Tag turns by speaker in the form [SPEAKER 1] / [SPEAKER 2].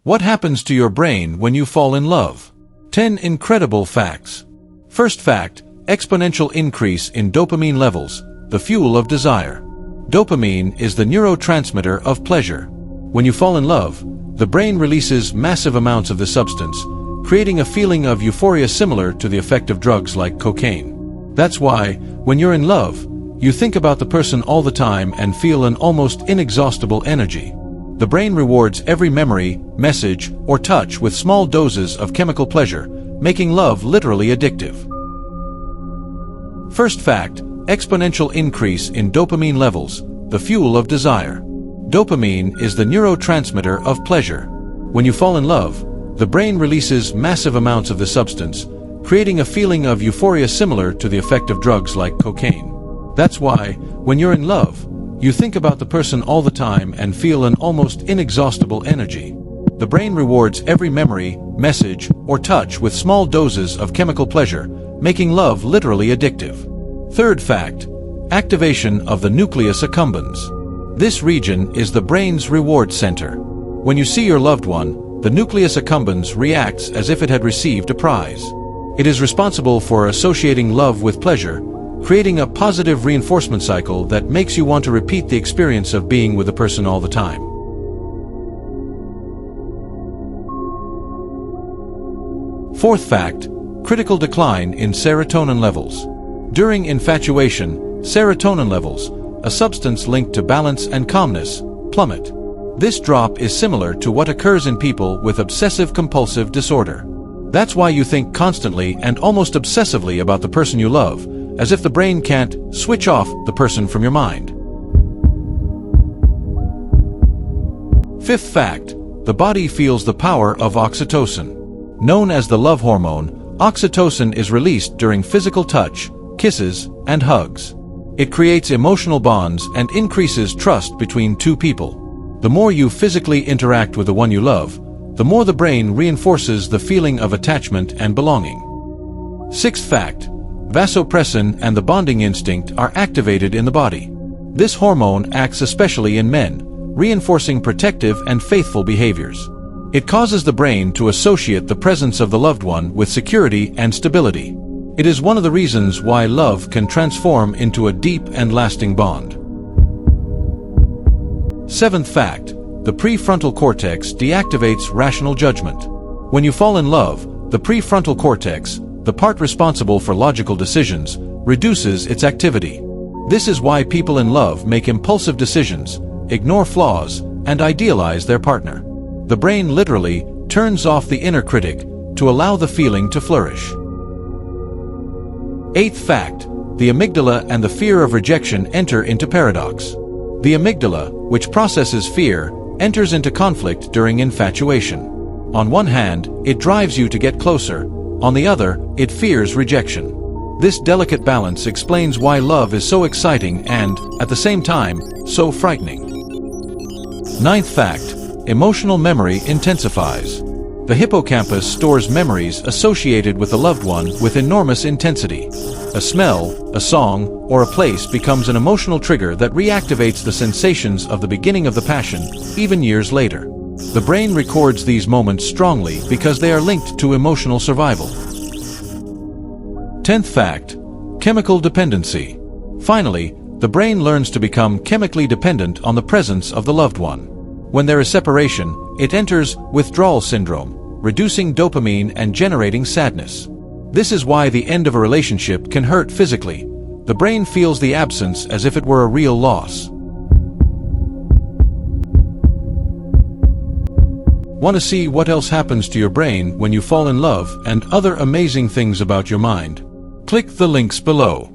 [SPEAKER 1] What happens to your brain when you fall in love? 10 incredible facts. First fact, exponential increase in dopamine levels, the fuel of desire. Dopamine is the neurotransmitter of pleasure. When you fall in love, the brain releases massive amounts of the substance, creating a feeling of euphoria similar to the effect of drugs like cocaine. That's why, when you're in love, you think about the person all the time and feel an almost inexhaustible energy. The brain rewards every memory, message, or touch with small doses of chemical pleasure, making love literally addictive. First fact, exponential increase in dopamine levels, the fuel of desire. Dopamine is the neurotransmitter of pleasure. When you fall in love, the brain releases massive amounts of the substance, creating a feeling of euphoria similar to the effect of drugs like cocaine. That's why, when you're in love, you think about the person all the time and feel an almost inexhaustible energy. The brain rewards every memory, message, or touch with small doses of chemical pleasure, making love literally addictive. Third fact, activation of the nucleus accumbens. This region is the brain's reward center. When you see your loved one, the nucleus accumbens reacts as if it had received a prize. It is responsible for associating love with pleasure, creating a positive reinforcement cycle that makes you want to repeat the experience of being with a person all the time. Fourth fact, critical decline in serotonin levels. During infatuation, serotonin levels, a substance linked to balance and calmness, plummet. This drop is similar to what occurs in people with obsessive-compulsive disorder. That's why you think constantly and almost obsessively about the person you love, as if the brain can't switch off the person from your mind. Fifth fact, the body feels the power of oxytocin. Known as the love hormone, oxytocin is released during physical touch, kisses, and hugs. It creates emotional bonds and increases trust between two people. The more you physically interact with the one you love, the more the brain reinforces the feeling of attachment and belonging. Sixth fact, vasopressin and the bonding instinct are activated in the body. This hormone acts especially in men, reinforcing protective and faithful behaviors. It causes the brain to associate the presence of the loved one with security and stability. It is one of the reasons why love can transform into a deep and lasting bond. Seventh fact, the prefrontal cortex deactivates rational judgment. When you fall in love, the prefrontal cortex, the part responsible for logical decisions, reduces its activity. This is why people in love make impulsive decisions, ignore flaws, and idealize their partner. The brain literally turns off the inner critic to allow the feeling to flourish. Eighth fact, the amygdala and the fear of rejection enter into paradox. The amygdala, which processes fear, enters into conflict during infatuation. On one hand, it drives you to get closer. On the other, it fears rejection. This delicate balance explains why love is so exciting and, at the same time, so frightening. Ninth fact, emotional memory intensifies. The hippocampus stores memories associated with a loved one with enormous intensity. A smell, a song, or a place becomes an emotional trigger that reactivates the sensations of the beginning of the passion, even years later. The brain records these moments strongly because they are linked to emotional survival. 10th fact, chemical dependency. Finally, the brain learns to become chemically dependent on the presence of the loved one. When there is separation, it enters withdrawal syndrome, reducing dopamine and generating sadness. This is why the end of a relationship can hurt physically. The brain feels the absence as if it were a real loss. Want to see what else happens to your brain when you fall in love and other amazing things about your mind? Click the links below.